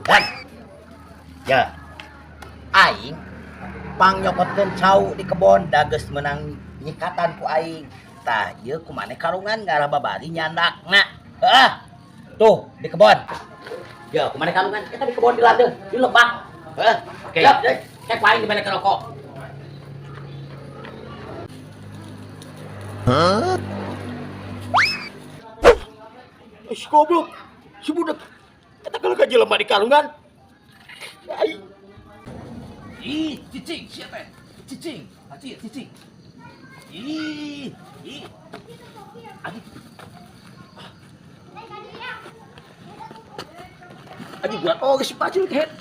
Dan ya aing pangnyokoteun cau di kebon dages menang nyikatan ku aing. Tah ieu kumaneh kalungan ngarah babari nyandakna. Heeh. Tuh di kebon. Ya kumaneh kalungan kita di kebon di ladeuh, di lebak. Heeh. Oke. Ya, cek paling di mana rokok. Si goblok, si budak. Kita kalau gaji lemah di kalungan. Ai. Ih, cicing, siapa? Cicing, cicing. Ih, Adi. Adi berat, oh si pacul kehet.